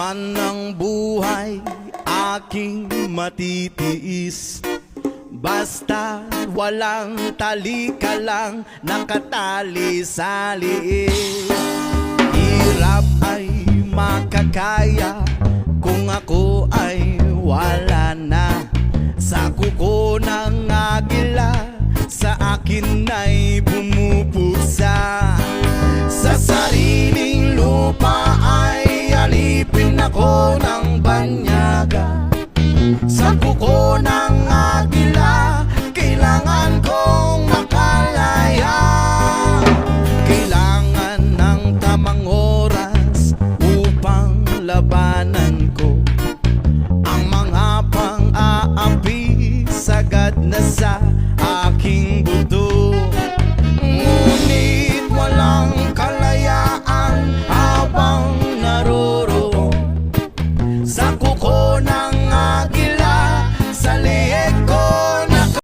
man ng buhay aking matitiis, basta walang talika lang nakatali sa liit. Hirap ay makakaya kung ako ay wala na. Sa kuko ng agila sa akin ay pumupusa. Sa sariling lupa ay alipin ako ng banyaga. Sa kuko ng agila kailangan kong makalaya. Kailangan ng tamang oras upang labanan ko ang mga pang-aapi sagad na sa aking buto. Ngunit walang kalayaan habang naroroon sa kuko ng